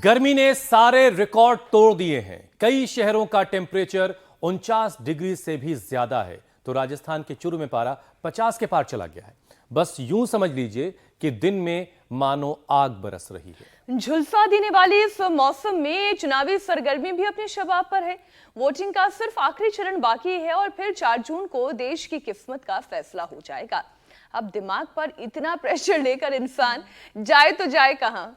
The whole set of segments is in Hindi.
गर्मी ने सारे रिकॉर्ड तोड़ दिए हैं। कई शहरों का टेम्परेचर 49 डिग्री से भी ज्यादा है, तो राजस्थान के चुरू में पारा 50 के पार चला गया है। बस यूं समझ लीजिए कि दिन में मानो आग बरस रही है। झुलसा देने वाली इस मौसम में चुनावी सरगर्मी भी अपने शबाब पर है। वोटिंग का सिर्फ आखिरी चरण बाकी है और फिर 4 जून को देश की किस्मत का फैसला हो जाएगा। अब दिमाग पर इतना प्रेशर लेकर इंसान जाए तो जाए कहां?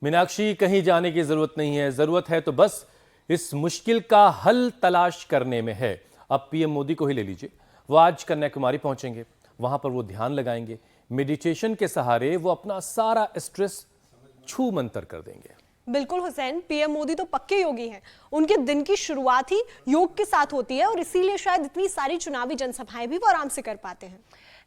मीनाक्षी, कहीं जाने की जरूरत नहीं है। जरूरत है तो बस इस मुश्किल का हल तलाश करने में है। अब पीएम मोदी को ही ले लीजिए। वो आज कन्याकुमारी पहुंचेंगे, वहां पर वो ध्यान लगाएंगे। मेडिटेशन के सहारे वो अपना सारा स्ट्रेस छू मंतर कर देंगे। बिल्कुल हुसैन, पीएम मोदी तो पक्के योगी हैं। उनके दिन की शुरुआत ही योग के साथ होती है और इसीलिए शायद इतनी सारी चुनावी जनसभाएं भी वो आराम से कर पाते हैं।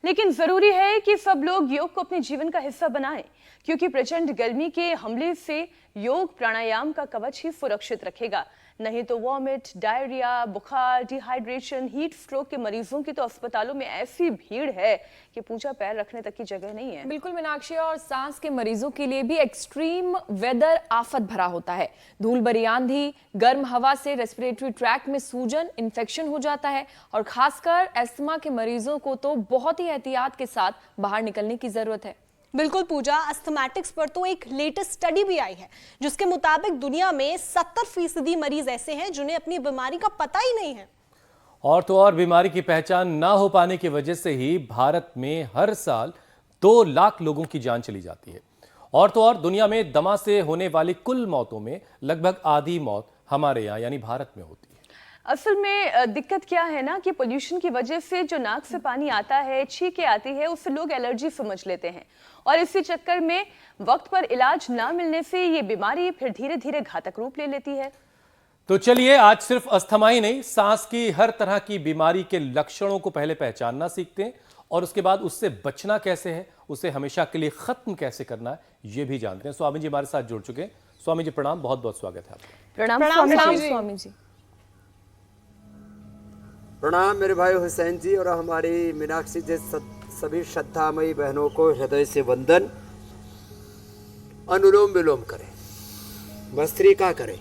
लेकिन जरूरी है कि सब लोग योग को अपने जीवन का हिस्सा बनाएं, क्योंकि प्रचंड गर्मी के हमले से योग प्राणायाम का कवच ही सुरक्षित रखेगा। नहीं तो वॉमिट, डायरिया, बुखार, डिहाइड्रेशन, हीट स्ट्रोक के मरीजों की तो अस्पतालों में ऐसी भीड़ है कि पूजा पैर रखने तक की जगह नहीं है। बिल्कुल मीनाक्षी, और सांस के मरीजों के लिए भी एक्सट्रीम वेदर आफत भरा होता है। धूल भरी आंधी, गर्म हवा से रेस्पिरेटरी ट्रैक्ट में सूजन, इन्फेक्शन हो जाता है और खासकर अस्थमा के मरीजों को तो बहुत ही एहतियात के साथ बाहर निकलने की जरूरत है। बिल्कुल पूजा, अस्थमैटिक्स पर तो एक लेटेस्ट स्टडी भी आई है जिसके मुताबिक दुनिया में 70% मरीज ऐसे हैं जिन्हें अपनी बीमारी का पता ही नहीं है। और तो और बीमारी की पहचान ना हो पाने की वजह से ही भारत में हर साल 2 लाख लोगों की जान चली जाती है। और तो और दुनिया में दमा से होने वाली कुल मौतों में लगभग आधी मौत हमारे यहाँ यानी भारत में होती है। असल में दिक्कत क्या है ना कि पोल्यूशन की वजह से जो नाक से पानी आता है, छींकें आती है, उससे लोग एलर्जी समझ लेते हैं और इसी चक्कर में वक्त पर इलाज ना मिलने से ये बीमारी फिर धीरे धीरे घातक रूप ले लेती है। तो चलिए आज सिर्फ अस्थमा ही नहीं, सांस की हर तरह की बीमारी के लक्षणों को पहले पहचानना सीखते हैं और उसके बाद उससे बचना कैसे है, उसे हमेशा के लिए खत्म कैसे करना है, ये भी जानते हैं। स्वामी जी हमारे साथ जुड़ चुके हैं। स्वामी जी प्रणाम, बहुत बहुत स्वागत है आपका। प्रणाम स्वामी जी। प्रणाम मेरे भाई हुसैन जी और हमारी मीनाक्षी जी, सभी श्रद्धामयी बहनों को हृदय से वंदन। अनुलोम विलोम करें, भस्त्रिका करें,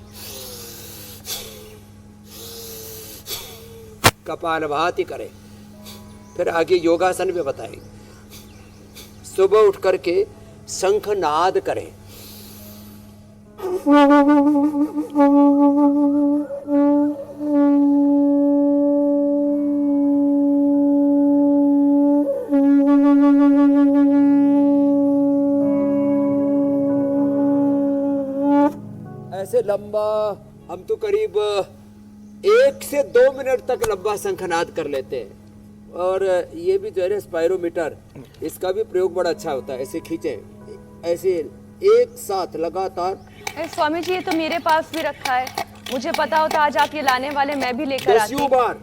कपालभाति करें, फिर आगे योगासन भी बताएंगे। सुबह उठ करके शंखनाद करें। ऐसे लंबा, हम तो करीब 1 से 2 मिनट तक लंबा शंखनाद कर लेते हैं। और ये भी जो है स्पायरोमीटर, इसका भी प्रयोग बड़ा अच्छा होता है। ऐसे खींचे, ऐसे एक साथ लगातार। स्वामी जी, ये तो मेरे पास भी रखा है। मुझे पता होता आज आप ये लाने वाले, मैं भी लेकर आती। 10 बार।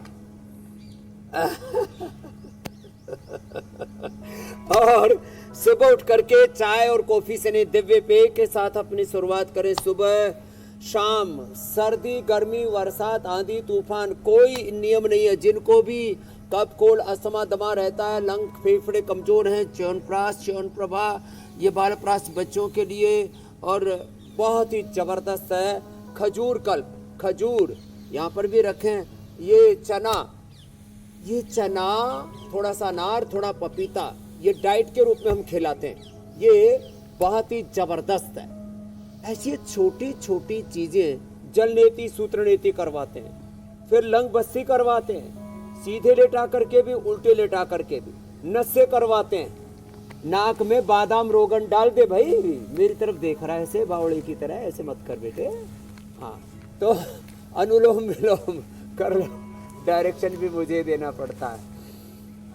और सुबह उठ करके चाय और कॉफी से नहीं, दिव्य पेय के साथ अपनी शुरुआत करें। सुबह शाम, सर्दी गर्मी बरसात आंधी तूफान, कोई नियम नहीं है। जिनको भी कफ कोल्ड अस्थमा दमा रहता है, लंग फेफड़े कमजोर हैं, च्यवनप्राश च्यवनप्रभा ये बालप्राश बच्चों के लिए और बहुत ही जबरदस्त है। खजूर कल्प, खजूर यहाँ पर भी रखें। ये चना, थोड़ा सा अनार, थोड़ा पपीता, ये डाइट के रूप में हम खिलाते हैं। ये बहुत ही जबरदस्त है। ऐसी छोटी छोटी चीजें, जल नीति सूत्र नीति करवाते हैं, फिर लंग बस्ती करवाते हैं, सीधे लेटा करके भी उल्टे लेटा करके भी, नस्से करवाते हैं। नाक में बादाम रोगन डाल दे। भाई मेरी तरफ देख रहा है ऐसे बावड़ी की तरह, ऐसे मत कर बेटे। हाँ, तो अनुलोम विलोम कर लो। डायरेक्शन भी मुझे देना पड़ता है,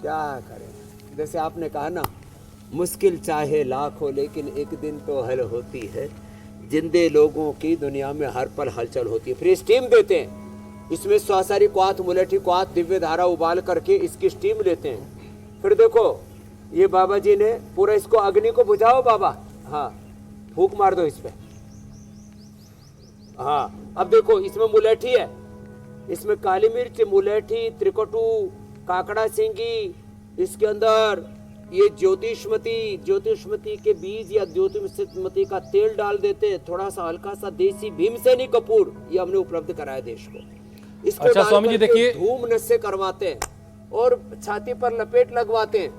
क्या करें। जैसे आपने कहा ना, मुश्किल चाहे लाख हो लेकिन एक दिन तो हल होती है। जिंदे लोगों की दुनिया में हर पल हलचल होती है। फिर स्टीम देते हैं, इसमें स्वासारी क्वाथ, मुलेठी क्वाथ, दिव्य धारा उबाल करके इसकी स्टीम लेते हैं। फिर देखो ये बाबा जी ने पूरा इसको, अग्नि को बुझाओ बाबा, हाँ फूंक मार दो इस पे। हाँ, अब देखो इसमें मुलेठी है, इसमें काली मिर्च, मुलेठी, त्रिकटू, काकड़ा सिंगी, इसके अंदर ये ज्योतिषमती के बीज या ज्योतिषमती का तेल डाल देते हैं, थोड़ा सा हल्का सा देसी भीमसेनी कपूर, ये हमने उपलब्ध कराया देश को। इसको अच्छा डाल स्वामी जी करके देखिए, धूम नशे करवाते हैं और छाती पर लपेट लगवाते हैं।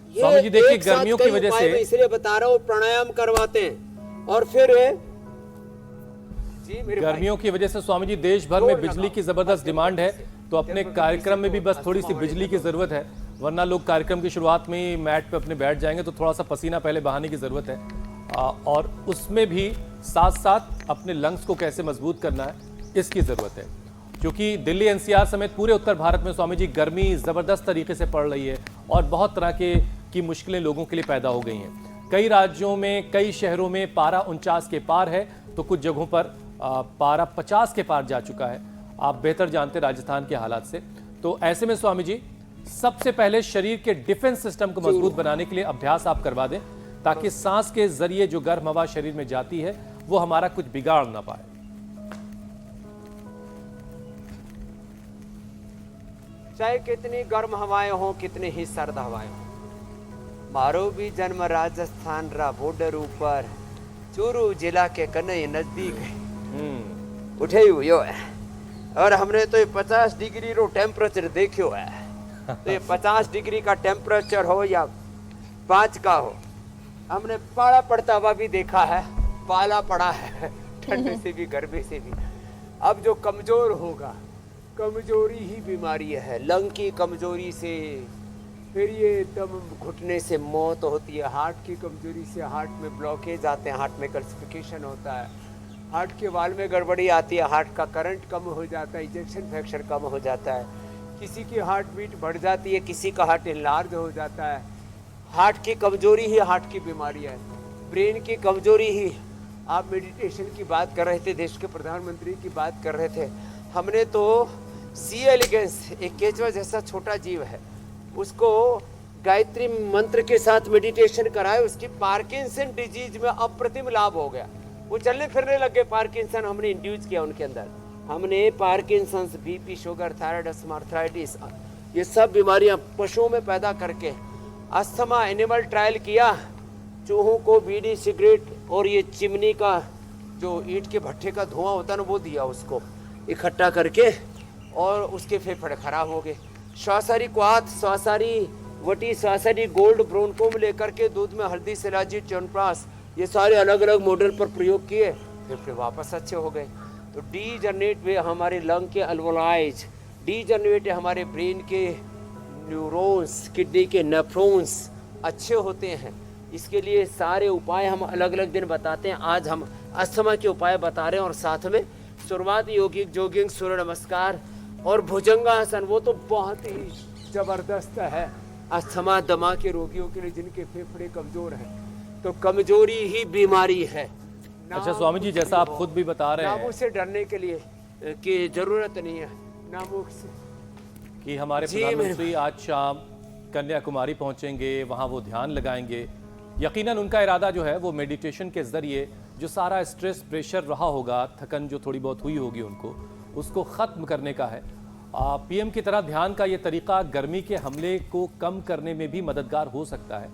ये स्वामी जी देखिए, एक साथ गर्मियों की कई वजह उपाय से- मैं इसलिए बता रहा हूँ, प्राणायाम करवाते हैं और फिर जी मेरे गर्मियों की वजह से स्वामी जी देश भर में बिजली की जबरदस्त डिमांड है, तो अपने कार्यक्रम में भी बस थोड़ी सी बिजली की जरूरत है, वरना लोग कार्यक्रम की शुरुआत में ही मैट पे अपने बैठ जाएंगे तो थोड़ा सा पसीना पहले बहाने की जरूरत है। और उसमें भी साथ साथ अपने लंग्स को कैसे मजबूत करना है इसकी जरूरत है, क्योंकि दिल्ली एनसीआर समेत पूरे उत्तर भारत में स्वामी जी गर्मी जबरदस्त तरीके से पड़ रही है और बहुत तरह की मुश्किलें लोगों के लिए पैदा हो गई हैं। कई राज्यों में, कई शहरों में पारा 49 के पार है, तो कुछ जगहों पर पारा 50 के पार जा चुका है। आप बेहतर जानते राजस्थान के हालात से। तो ऐसे में स्वामी जी सबसे पहले शरीर के डिफेंस सिस्टम को मजबूत बनाने के लिए अभ्यास आप करवा दें, ताकि सांस के जरिए जो गर्म हवा शरीर में जाती है वो हमारा कुछ बिगाड़ ना पाए। चाहे कितनी गर्म हवाएं हो, कितनी ही सर्द हवाएं हो, मारो भी जन्म राजस्थान रा बॉर्डर ऊपर, चूरू जिला के कन्हई नजदीक है उठे हुए है। और हमने तो ये 50 डिग्री रो टेम्परेचर देखियो है। तो ये 50 डिग्री का टेम्परेचर हो या 5 का हो, हमने पाला पड़ता हुआ भी देखा है, पाला पड़ा है ठंड से भी गर्मी से भी। अब जो कमजोर होगा, कमजोरी ही बीमारी है। लंग की कमजोरी से फिर ये दम घुटने से मौत होती है, हार्ट की कमजोरी से हार्ट में ब्लॉकेज आते हैं, हार्ट में कैल्सिफिकेशन होता है, हार्ट के वाल में गड़बड़ी आती है, हार्ट का करंट कम हो जाता है, इजेक्शन फ्रैक्चर कम हो जाता है, किसी की हार्ट बीट बढ़ जाती है, किसी का हार्ट इनलार्ज हो जाता है। हार्ट की कमजोरी ही हार्ट की बीमारी है, ब्रेन की कमजोरी ही। आप मेडिटेशन की बात कर रहे थे, देश के प्रधानमंत्री की बात कर रहे थे, हमने तो सी एलिगेंस, एक केचवा जैसा छोटा जीव है, उसको गायत्री मंत्र के साथ मेडिटेशन कराए, उसकी पार्किंसन डिजीज में अप्रतिम लाभ हो गया। वो चलने फिरने लग गए। पार्किंसन हमने इंड्यूस किया उनके अंदर, हमने Parkinson, BP, sugar, thyroid, arthritis, ये सब बीमारियां पशुओं में पैदा करके, अस्थमा एनिमल ट्रायल किया, चूहों को बीड़ी, सिगरेट और ये चिमनी का जो ईंट के भट्ठे का धुआं होता है ना, वो दिया उसको इकट्ठा करके, और उसके फेफड़े खराब हो गए। श्वासारी क्वाथ, श्वासारी वटी, श्वासारी गोल्ड, ब्रोनकोम लेकर के दूध में हल्दी, शिलाजीत, च्यवनप्राश, ये सारे अलग अलग मॉडल पर प्रयोग किए, फिर वापस अच्छे हो गए। तो डीजनरेट वे हमारे लंग के अल्वोलाइज, डीजनरेट हमारे ब्रेन के न्यूरॉन्स, किडनी के नेफ्रॉन्स अच्छे होते हैं। इसके लिए सारे उपाय हम अलग अलग दिन बताते हैं। आज हम अस्थमा के उपाय बता रहे हैं, और साथ में शुरुआत योगिक, जोगिंग, सूर्य नमस्कार और भुजंगासन, वो तो बहुत ही जबरदस्त है अस्थमा दमा के रोगियों के लिए, जिनके फेफड़े कमजोर हैं। तो कमजोरी ही बीमारी है। अच्छा स्वामी जी, जैसा आप खुद भी बता रहे नामों हैं से डरने के लिए की जरूरत नहीं है, नामों से। कि हमारे जी, प्रधानमंत्री आज शाम कन्याकुमारी पहुंचेंगे, वहां वो ध्यान लगाएंगे। यकीनन उनका इरादा जो है वो मेडिटेशन के जरिए जो सारा स्ट्रेस, प्रेशर रहा होगा, थकन जो थोड़ी बहुत हुई होगी उनको, उसको ख़त्म करने का है। पीएम की तरह ध्यान का ये तरीका गर्मी के हमले को कम करने में भी मददगार हो सकता है,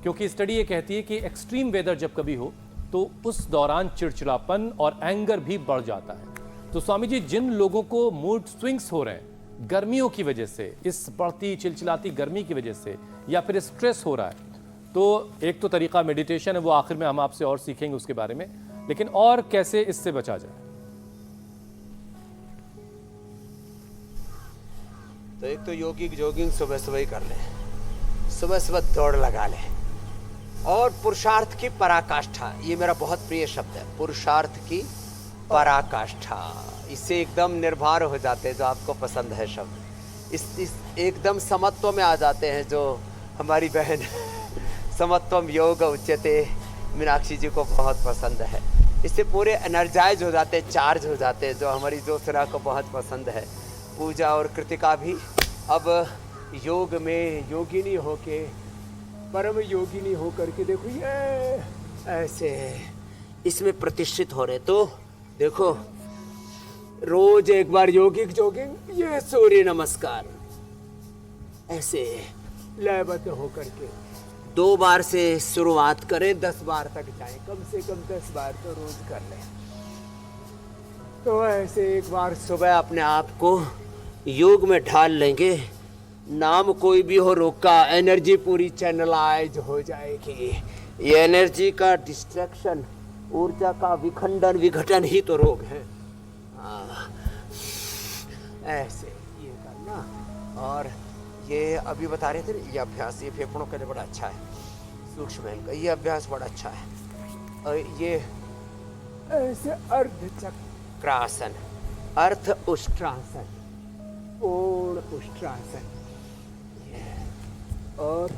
क्योंकि स्टडी ये कहती है कि एक्सट्रीम वेदर जब कभी हो तो उस दौरान चिड़चिड़ापन और एंगर भी बढ़ जाता है। तो स्वामी जी, जिन लोगों को मूड स्विंग्स हो रहे हैं गर्मियों की वजह से, इस बढ़ती चिलचिलाती गर्मी की वजह से, या फिर स्ट्रेस हो रहा है, तो एक तो तरीका मेडिटेशन है, वो आखिर में हम आपसे और सीखेंगे उसके बारे में, लेकिन और कैसे इससे बचा जाए? तो एक तो योगिक जोगिंग सुबह सुबह ही कर ले, सुबह सुबह दौड़ लगा ले, और पुरुषार्थ की पराकाष्ठा, ये मेरा बहुत प्रिय शब्द है, पुरुषार्थ की पराकाष्ठा। इससे एकदम निर्भर हो जाते हैं, जो आपको पसंद है शब्द, इस एकदम समत्व में आ जाते हैं, जो हमारी बहन समत्वम योग उच्यते मीनाक्षी जी को बहुत पसंद है। इससे पूरे एनर्जाइज हो जाते हैं, चार्ज हो जाते हैं, जो हमारी ज्योत्सना को बहुत पसंद है। पूजा और कृतिका भी अब योग में योगिनी होके, परम योगिनी होकर के, देखो ये ऐसे इसमें प्रतिष्ठित हो रहे। तो देखो रोज एक बार योगिक जोगिंग, ये सूर्य नमस्कार, ऐसे लयबद्ध होकर के 2 बार से शुरुआत करें, 10 बार तक जाएं, कम से कम 10 बार तो रोज कर लें। तो ऐसे एक बार सुबह अपने आप को योग में ढाल लेंगे, नाम कोई भी हो रोग का, एनर्जी पूरी चैनलाइज हो जाएगी। ये एनर्जी का डिस्ट्रैक्शन, ऊर्जा का विखंडन विघटन ही तो रोग है। ऐसे ये करना। और ये अभी बता रहे थे ये अभ्यास, ये फेफड़ों के लिए बड़ा अच्छा है, सूक्ष्म का ये अभ्यास बड़ा अच्छा है। और ये ऐसे अर्धचक्रासन, अर्थ उष्ट्रासन, पूर्ण उष्ट्रासन, और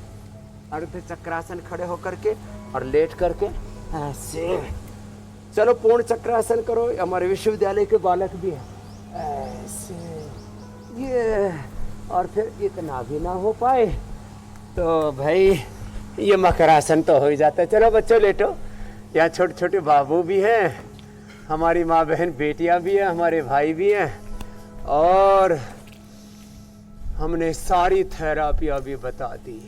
अर्धचक्रासन खड़े होकर के और लेट करके ऐसे। चलो पूर्ण चक्रासन करो, हमारे विश्वविद्यालय के बालक भी हैं ऐसे ये। और फिर इतना भी ना हो पाए तो भाई ये मकरासन तो हो ही जाता है। चलो बच्चों लेटो, यहाँ छोटे छोटे बाबू भी हैं, हमारी माँ बहन बेटियां भी हैं, हमारे भाई भी हैं, और हमने सारी थेरापियाँ भी बता दी।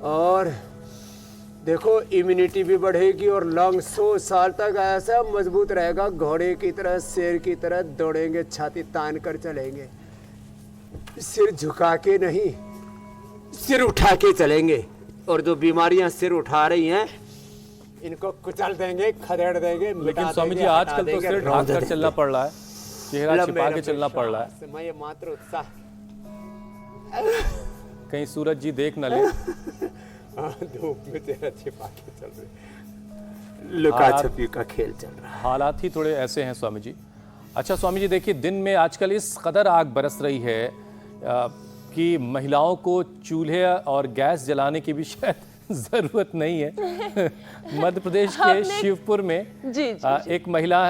और देखो इम्यूनिटी भी बढ़ेगी और लंग 100 साल तक ऐसा मजबूत रहेगा, घोड़े की तरह, शेर की तरह दौड़ेंगे, छाती तान कर चलेंगे, सिर झुका के नहीं, सिर उठा के चलेंगे। और जो बीमारियां सिर उठा रही हैं इनको कुचल देंगे, खदेड़ देंगे। लेकिन स्वामी जी आजकल तो सिर ढाक कर चलना पड़ रहा है, चेहरा छिपा के चलना पड़ रहा है। मैं ये मात्र उत्साह, कहीं सूरज जी देख न ले। धूप में चेहरा छिपा के चल रहे, लुका छुपी का खेल चल रहा है। हालात ही थोड़े ऐसे हैं स्वामी जी। अच्छा स्वामी जी देखिए, दिन में आजकल इस कदर आग बरस रही है कि महिलाओं को चूल्हे और गैस जलाने की भी शायद जरूरत नहीं है। मध्य प्रदेश के शिवपुर में एक महिला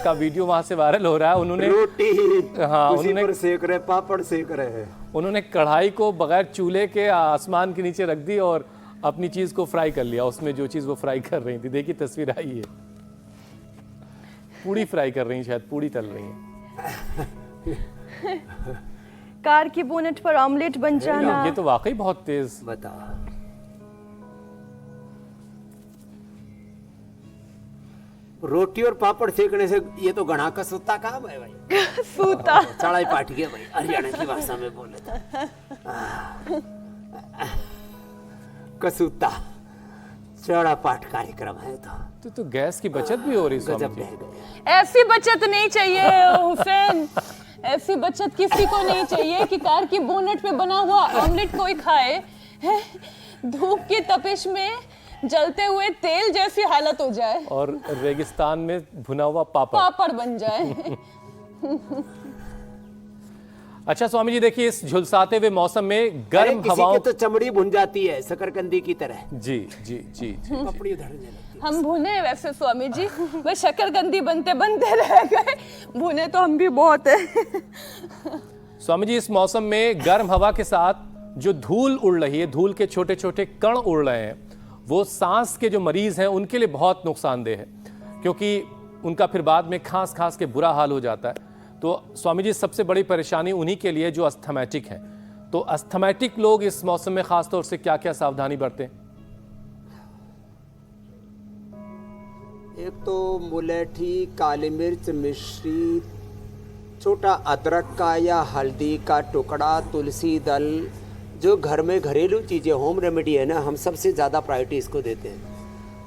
का वीडियो वहां से वायरल हो रहा है। उन्होंने रोटी उन्होंने पर सेक रहे, पापड़ सेक रहे हैं। उन्होंने कढ़ाई को बगैर चूल्हे के आसमान के नीचे रख दी और अपनी चीज को फ्राई कर लिया, उसमें जो चीज वो फ्राई कर रही थी। देखिए तस्वीर आई है, पूड़ी फ्राई कर रही हैं, शायद पूड़ी तल रही हैं। कार की बोनेट पर ऑमलेट बन जाना, ये तो वाकई बहुत तेज। बताओ, रोटी और पापड़ सेकने से ये तो गणा का सूता काम है भाई। सूता चढ़ाई पाट गया भाई, हरियाणा की भाषा में बोले तो कसूता चढ़ा पाठ कार्यक्रम है। तो गैस की बचत भी हो रही स्वामी जी। ऐसी बचत नहीं चाहिए हुसैन, ऐसी बचत किसी को नहीं चाहिए कि कार की बोनेट पे बना हुआ ऑमलेट कोई खाए, धूप की तपिश में जलते हुए तेल जैसी हालत हो जाए और रेगिस्तान में भुना हुआ पापड़ बन जाए। अच्छा स्वामी जी देखिए, इस झुलसाते हुए मौसम में गर्म हवाओं तो चमड़ी भुन जाती है शकरकंदी की तरह। जी जी जी जी कपड़ी उधड़ने लगती है। हम भुने वैसे स्वामी जी, वे शकरकंदी बनते बनते रह गए, भुने तो हम भी बहुत है। स्वामी जी इस मौसम में गर्म हवा के साथ जो धूल उड़ रही है, धूल के छोटे छोटे कण उड़ रहे हैं, वो सांस के जो मरीज हैं उनके लिए बहुत नुकसानदेह है, क्योंकि उनका फिर बाद में खांस खांस के बुरा हाल हो जाता है। तो स्वामी जी सबसे बड़ी परेशानी उन्हीं के लिए जो अस्थमैटिक हैं। तो अस्थमैटिक लोग इस मौसम में खास तौर से क्या क्या सावधानी बरतें? एक तो मुलेठी, काली मिर्च, मिश्री, छोटा अदरक का या हल्दी का टुकड़ा, तुलसी दल, जो घर में घरेलू चीज़ें होम रेमेडी है ना, हम सबसे ज़्यादा प्रायोरिटी इसको देते हैं।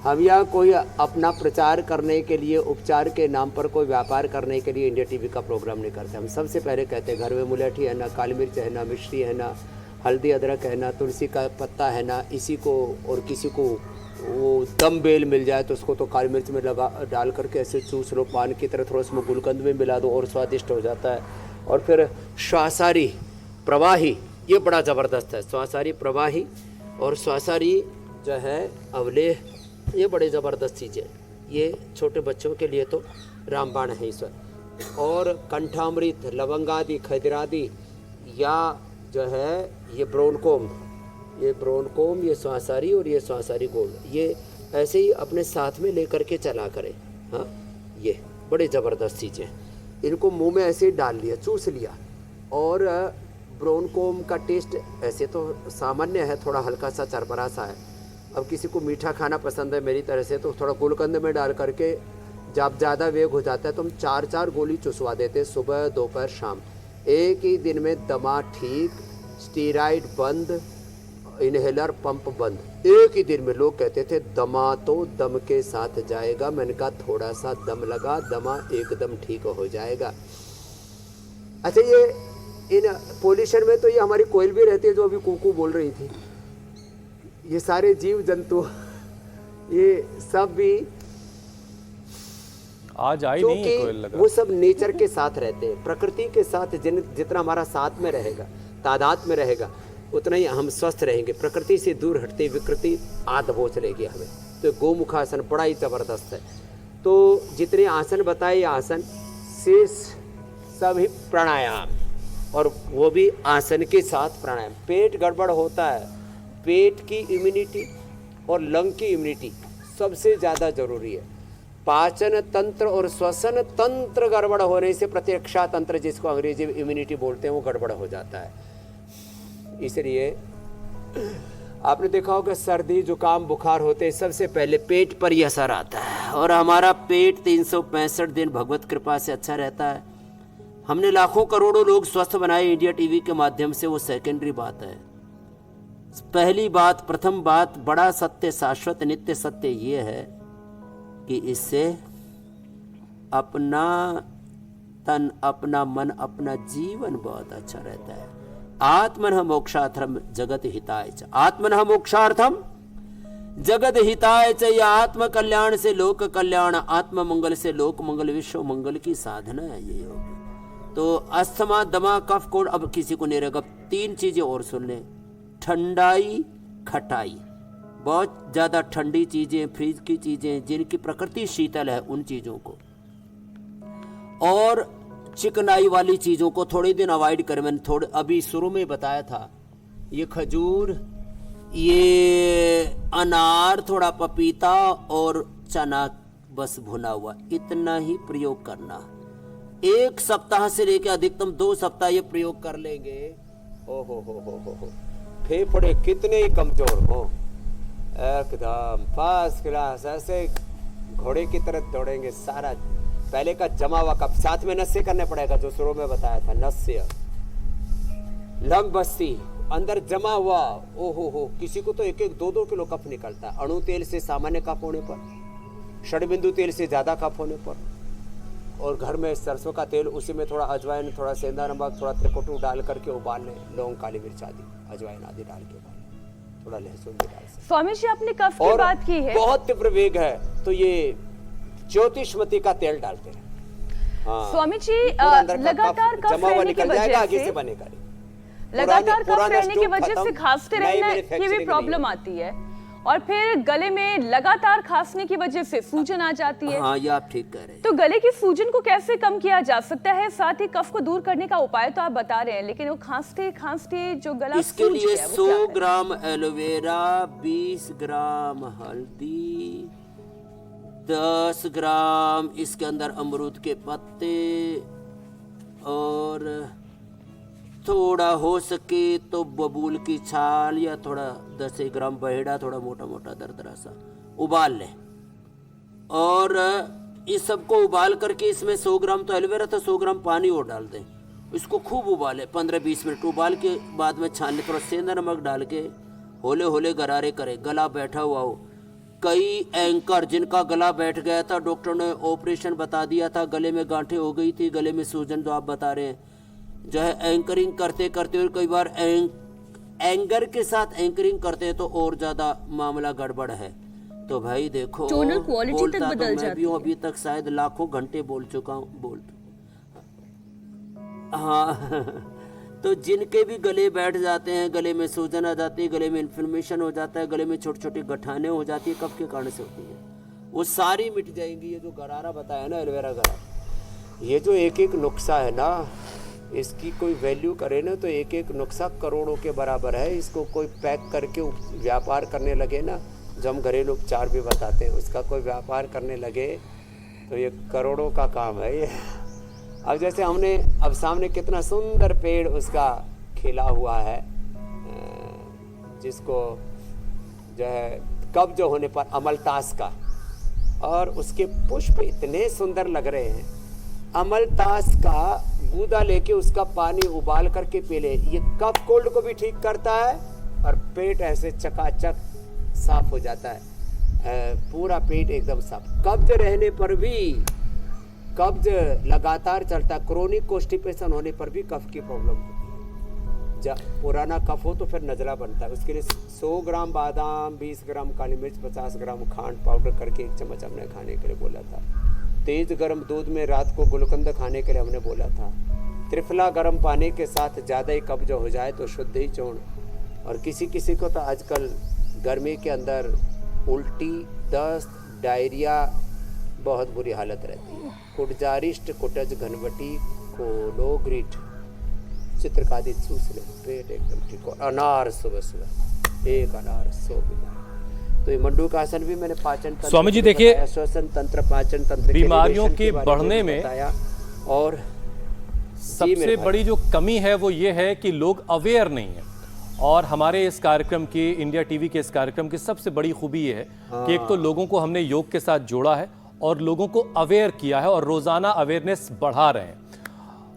हम यहाँ कोई अपना प्रचार करने के लिए, उपचार के नाम पर कोई व्यापार करने के लिए इंडिया टीवी का प्रोग्राम नहीं करते। हम सबसे पहले कहते हैं घर में मुलेठी है ना, काली मिर्च है ना, मिश्री है ना, हल्दी अदरक है ना, तुलसी का पत्ता है ना, इसी को, और किसी को वो दम बेल मिल जाए तो उसको तो काली मिर्च में लगा डाल करके ऐसे चूस लो, पान की तरह, थोड़ा उसमें गुलकंद में मिला दो और स्वादिष्ट हो जाता है। और फिर श्वासारी प्रवाही, ये बड़ा ज़बरदस्त है, श्वासारी प्रवाही और श्वासारी जो है अवलेह, ये बड़े ज़बरदस्त चीज़ें, ये छोटे बच्चों के लिए तो रामबाण है ईश्वर। और कंठामृत, लवंगादि, खजरादि, या जो है ये ब्रोनकोम, ये श्वासारी और ये श्वासारी गोल, ये ऐसे ही अपने साथ में लेकर के चला करें। हाँ, ये बड़े ज़बरदस्त चीज़ें, इनको मुंह में ऐसे ही डाल लिया, चूस लिया, और ब्रोनकोम का टेस्ट ऐसे तो सामान्य है, थोड़ा हल्का सा चरबरा सा है। अब किसी को मीठा खाना पसंद है मेरी तरह से, तो थोड़ा गुलकंद में डाल करके जब ज़्यादा वेग हो जाता है तो हम 4-4 गोली चुसवा देते हैं, सुबह दोपहर शाम। एक ही दिन में दमा ठीक, स्टीराइड बंद, इनहेलर पंप बंद। एक ही दिन में। लोग कहते थे दमा तो दम के साथ जाएगा, मैंने कहा थोड़ा सा दम लगा, दमा एकदम ठीक हो जाएगा। अच्छा, ये इन पोल्यूशन में तो ये हमारी कोयल भी रहती है जो अभी कुकू बोल रही थी, ये सारे जीव जंतु ये सब भी आज आई नहीं है कोयल क्योंकि लगा। वो सब नेचर के साथ रहते हैं, प्रकृति के साथ जितना हमारा साथ में रहेगा, तादाद में रहेगा, उतना ही हम स्वस्थ रहेंगे। प्रकृति से दूर हटते विकृति आद दबोच लेगी हमें। तो गोमुखासन बड़ा ही ज़बरदस्त है। तो जितने आसन बताए, ये आसन शेष सभी प्राणायाम, और वो भी आसन के साथ प्राणायाम। पेट गड़बड़ होता है, पेट की इम्यूनिटी और लंग की इम्यूनिटी सबसे ज़्यादा ज़रूरी है। पाचन तंत्र और श्वसन तंत्र गड़बड़ होने से प्रतिरक्षा तंत्र, जिसको अंग्रेजी में इम्यूनिटी बोलते हैं, वो गड़बड़ हो जाता है। इसलिए आपने देखा होगा सर्दी जुकाम बुखार होते सबसे पहले पेट पर ही असर आता है, और हमारा पेट 365 दिन भगवत कृपा से अच्छा रहता है। हमने लाखों करोड़ों लोग स्वस्थ बनाए इंडिया टीवी के माध्यम से, वो सेकेंडरी बात है। पहली बात, प्रथम बात, बड़ा सत्य, शाश्वत नित्य सत्य ये है कि इससे अपना तन, अपना मन, अपना जीवन बहुत अच्छा रहता है। आत्मनः मोक्षार्थम जगत हिताय च, आत्मनः मोक्षार्थम जगत हिताय च। यह आत्म कल्याण से लोक कल्याण, आत्म मंगल से लोक मंगल, विश्व मंगल की साधना है ये योग। तो अस्थमा, दमा, कफ, कोढ़ अब किसी को नहीं रहेगा। 3 चीजें और सुन लें, ठंडाई, खटाई, बहुत ज़्यादा ठंडी चीज़ें, फ्रिज की चीज़ें, जिनकी प्रकृति शीतल है, उन चीज़ों को, और चिकनाई वाली चीज़ों को थोड़े दिन अवॉइड करें। मैंने थोड़े अभी शुरू में बताया था, ये खजूर, ये अनार, थोड़ा पपीता और चना बस भुना हुआ, इतना ही प्रयोग करना। 1 सप्ताह से लेकर अधिकतम 2 सप्ताह ये प्रयोग कर लेंगे, ओ हो, फेफड़े कितने ही कमजोर हो, एकदम फर्स्ट क्लास, ऐसे घोड़े की तरह दौड़ेंगे। सारा पहले का जमा हुआ कप, साथ में नस्य करने पड़ेगा, जो शुरू में बताया था, नस्य, लंग बस्ती अंदर जमा हुआ, ओहो हो, किसी को तो 1-1, 2-2 किलो कफ निकलता है। अणु तेल से सामान्य कफ होने पर, षडबिंदु तेल से ज्यादा कफ होने पर, और घर में सरसों का तेल, उसी में थोड़ा अजवाइन, थोड़ा सेंधा नमक, थोड़ा त्रिकुटू डाल करके उबाल लें, लौंग, काली मिर्च आदि, अजवाइन आदि डाल के उबाल, थोड़ा लहसुन भी डाल सकते। स्वामी जी, आपने कफ की और बात की है, बहुत तीव्र वेग है तो ये ज्योतिषमती का तेल डालते हैं। हाँ, स्वामी जी, पूरा अंदर का लगातार कफ जमा हुआ रहने की निकल जाएगा, वजह आगे से से बनेगा नहीं। लगातार कफ पुराना रहने की स्टॉक वजह से खत्म, खांसते नई रहना की भी manufacturing प्रॉब्लम नहीं आती है, और फिर गले में लगातार खांसने की वजह से सूजन आ जाती है। हाँ, ये आप ठीक कह रहे हैं। तो गले की सूजन को कैसे कम किया जा सकता है? साथ ही कफ को दूर करने का उपाय तो आप बता रहे हैं, लेकिन वो खांसते खांसते जो गला इसके सूज लिए गया, वो क्या 100 है? ग्राम एलोवेरा, 20 ग्राम हल्दी, 10 ग्राम इसके अंदर अमरूद के पत्ते, और थोड़ा हो सके तो बबूल की छाल, या थोड़ा 10 ग्राम बहेड़ा, थोड़ा मोटा मोटा दरदरा सा, उबाल लें। और इस सबको उबाल करके इसमें 100 ग्राम तो एलोवेरा था, 100 ग्राम पानी और डाल दें। इसको खूब उबालें 15-20 मिनट। उबाल के बाद में छान लें, थोड़ा सेंधा नमक डाल के होले होले गरारे करें, गला बैठा हुआ हो। कई एंकर जिनका गला बैठ गया था, डॉक्टर ने ऑपरेशन बता दिया था, गले में गांठें हो गई थी, गले में सूजन जो आप बता रहे हैं, जो है एंकरिंग करते करते, और कई बार एंगर के साथ एंकरिंग करते हैं तो और ज़्यादा मामला गड़बड़ है। तो भाई देखो, टोनल क्वालिटी तक बोलता बदल तो मैं भी जाती हूँ, है। अभी तक शायद लाखों घंटे बोल चुका हूँ, हाँ। तो जिनके भी गले बैठ जाते हैं, गले में सूजन आ जाती है, गले में इन्फ्लेमेशन हो जाता है, गले में छोटी छोटी गठाने हो जाती है, कफ के कारण से होती है, वो सारी मिट जाएंगी। ये जो गरारा बताया ना, एलोवेरा गरारा, ये जो एक एक नुस्खा है ना, इसकी कोई वैल्यू करे ना तो एक एक नुस्खा करोड़ों के बराबर है। इसको कोई पैक करके व्यापार करने लगे ना, जो हम घरेलू उपचार भी बताते हैं, उसका कोई व्यापार करने लगे तो ये करोड़ों का काम है ये। अब जैसे हमने अब सामने कितना सुंदर पेड़ उसका खिला हुआ है, जिसको जो है कब्ज होने पर अमलतास का, और उसके पुष्प इतने सुंदर लग रहे हैं। अमलतास का गूदा लेके उसका पानी उबाल करके पी ले, ये कफ कोल्ड को भी ठीक करता है और पेट ऐसे चकाचक साफ हो जाता है, पूरा पेट एकदम साफ। कब्ज रहने पर भी, कब्ज लगातार चलता, क्रोनिक कॉन्स्टिपेशन होने पर भी कफ की प्रॉब्लम होती है। जब पुराना कफ हो तो फिर नजला बनता है, उसके लिए 100 ग्राम बादाम, 20 ग्राम काली मिर्च, 50 ग्राम खांड पाउडर करके 1 चम्मच हमने खाने के लिए बोला था। तेज गर्म दूध में रात को गुलकंद खाने के लिए हमने बोला था। त्रिफला गर्म पानी के साथ ज़्यादा ही कब्ज हो जाए तो शुद्ध ही चूर्ण। और किसी किसी को तो आजकल गर्मी के अंदर उल्टी, दस्त, डायरिया, बहुत बुरी हालत रहती है। कुटजारिष्ट, कुटज, घनवटी, कोलोग्रिट, चित्रकादित चूस ले, पेट एकदम ठीक हो। अनार सुबह सुबह 1 अनार 100 बीमार। तो ये मंडूकासन भी मैंने पाचन तंत्र, स्वामी जी देखिए, श्वसन तंत्र, पाचन तंत्र, बीमारियों के बढ़ने में बताया। और सबसे बड़ी जो कमी है वो ये है कि लोग अवेयर नहीं है। और हमारे इस कार्यक्रम की, इंडिया टीवी के इस कार्यक्रम की सबसे बड़ी खूबी ये है कि एक तो लोगों को हमने योग के साथ जोड़ा है और लोगों को अवेयर किया है और रोजाना अवेयरनेस बढ़ा रहे हैं।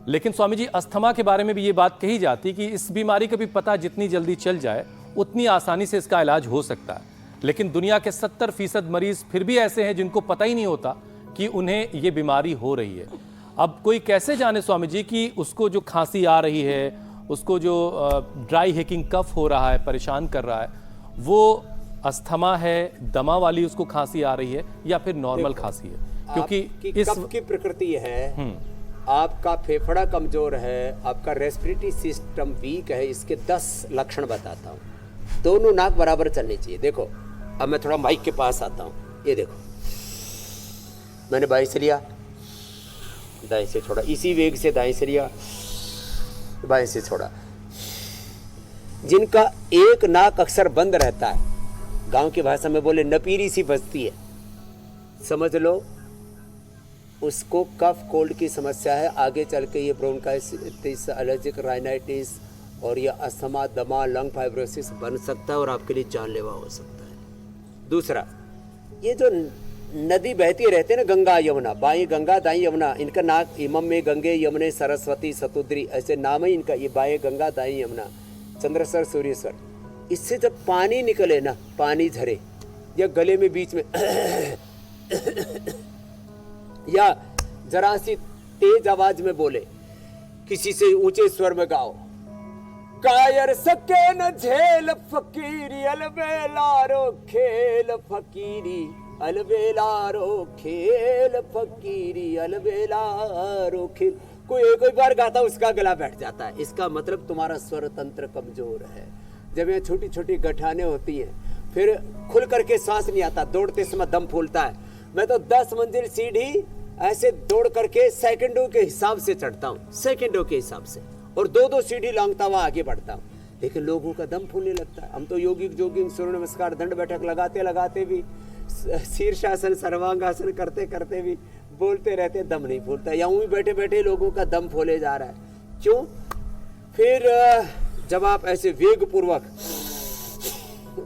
लेकिन स्वामी जी, अस्थमा के बारे में भी ये बात कही जाती कि इस बीमारी का भी पता जितनी जल्दी चल जाए उतनी आसानी से इसका इलाज हो सकता है। लेकिन दुनिया के 70% मरीज फिर भी ऐसे हैं जिनको पता ही नहीं होता कि उन्हें ये बीमारी हो रही है। अब कोई कैसे जाने स्वामी जी कि उसको जो खांसी आ रही है, उसको जो ड्राई हेकिंग कफ हो रहा है, परेशान कर रहा है, वो अस्थमा है, दमा वाली उसको खांसी आ रही है या फिर नॉर्मल खांसी है? क्योंकि इस कफ की प्रकृति है, आपका फेफड़ा कमजोर है, आपका रेस्पिरेटरी सिस्टम वीक है, इसके 10 लक्षण बताता हूँ। दोनों नाक बराबर चलनी चाहिए। देखो, अब मैं थोड़ा माइक के पास आता हूँ। ये देखो, मैंने बाएं से लिया, दाएं से छोड़ा, इसी वेग से दाएं से लिया, बाएं से छोड़ा। जिनका एक नाक अक्सर बंद रहता है, गांव की भाषा में बोले नपीरी सी बजती है, समझ लो उसको कफ कोल्ड की समस्या है। आगे चल के ये ब्रोंकाइटिस, एलर्जिक राइनाइटिस और ये अस्थमा, दमा, लंग फाइब्रोसिस बन सकता है और आपके लिए जानलेवा हो सकता है। दूसरा, ये जो नदी बहती रहते हैं ना, गंगा यमुना, बाएं गंगा दाएं यमुना, इनका नाक इमम में गंगे यमुने सरस्वती सतुद्री, ऐसे नाम है इनका। ये बाएं गंगा दाएं यमुना, चंद्रसर सूर्यसर। इससे जब पानी निकले ना, पानी झरे या गले में बीच में या जरा सी तेज आवाज में बोले, किसी से ऊंचे स्वर में गाओ, कायर सके न झेल फकीरी, अलबेलारो खेल फकीरी, अलबेलारो खेल फकीरी, अलबेलारो खेल। कोई एक बार गाता उसका गला बैठ जाता है, इसका मतलब तुम्हारा स्वर तंत्र कमजोर है। जब ये छोटी छोटी गठाने होती हैं, फिर खुल करके सांस नहीं आता, दौड़ते समय दम फूलता है। मैं तो 10 मंजिल सीढ़ी ऐसे दौड़ करके सेकंडों के हिसाब से चढ़ता हूँ, सेकंडों के हिसाब से, और 2-2 सीढ़ी लांघता हुआ आगे बढ़ता हूँ। लेकिन लोगों का दम फूलने लगता है। हम तो योगिक जोगिंग, सूर्य नमस्कार, दंड बैठक लगाते लगाते भी, शीर्षासन, सर्वांगासन करते करते भी बोलते रहते, दम नहीं फूलता। या यूं बैठे बैठे लोगों का दम फूले जा रहा है। क्यों? फिर जब आप ऐसे वेग पूर्वक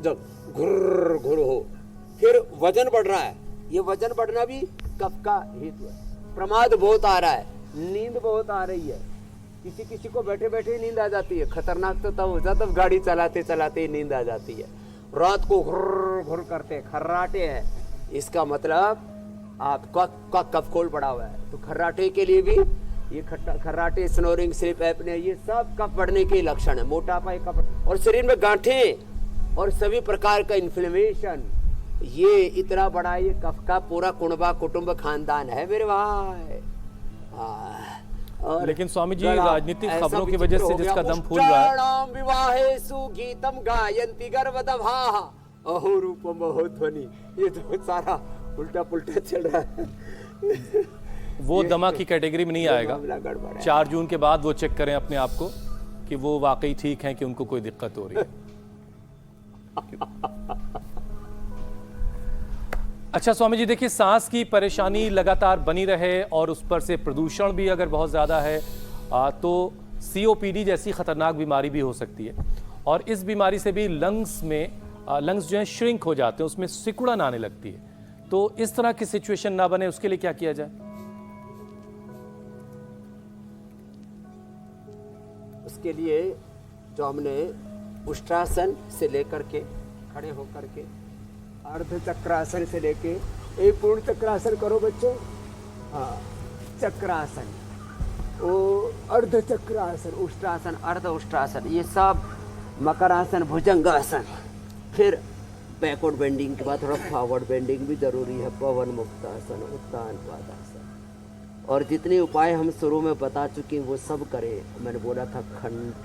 जब घुर घुर हो, फिर वजन बढ़ रहा है। ये वजन बढ़ना भी कफ का हेतु है। प्रमाद बहुत आ रहा है, नींद बहुत आ रही है। किसी किसी को बैठे बैठे नींद आ जाती है। खतरनाक तो तब होता तब गाड़ी चलाते चलाते नींद आ जाती है। रात को घुर घुर करते खर्राटे हैं, इसका मतलब आपका कफ कोल्ड पड़ा हुआ है। तो खर्राटे के लिए भी ये खर्राटे, स्नोरिंग, स्लीप एपनिया, ये सब कफ बढ़ने के लक्षण है। मोटापा कफ, और शरीर में गांठें और सभी प्रकार का इन्फ्लेमेशन, ये इतना बड़ा ये कफ का पूरा कुणबा कुटुंब खानदान है मेरे भाई। और लेकिन स्वामी जी, राजनीतिक खबरों की वजह से जिसका दम फूल रहा है, विवाहेषु गीतम गायन्ति गर्वदभाः अहो रूपम अहो ध्वनि, ये तो सारा उल्टा पुल्टा चल रहा है। वो दमा की कैटेगरी में नहीं आएगा। 4 जून के बाद वो चेक करें अपने आप को कि वो वाकई ठीक है कि उनको कोई दिक्कत हो रही है। अच्छा स्वामी जी, देखिए, सांस की परेशानी लगातार बनी रहे और उस पर से प्रदूषण भी अगर बहुत ज़्यादा है तो COPD जैसी खतरनाक बीमारी भी हो सकती है, और इस बीमारी से भी लंग्स जो है श्रिंक हो जाते हैं, उसमें सिकुड़न आने लगती है। तो इस तरह की सिचुएशन ना बने उसके लिए क्या किया जाए? उसके लिए जो हमने उष्ट्रासन से लेकर के खड़े होकर के अर्ध चक्रासन से लेके एक पूर्ण चक्रासन करो बच्चों। हाँ, चक्रासन, वो अर्ध चक्रासन, उष्ट्रासन, अर्ध उष्ट्रासन, ये सब मकरासन, भुजंगासन। फिर बैकवर्ड बेंडिंग के बाद थोड़ा फॉरवर्ड बेंडिंग भी जरूरी है। पवन मुक्तासन, उत्तान पादासन, और जितने उपाय हम शुरू में बता चुके हैं वो सब करें। मैंने बोला था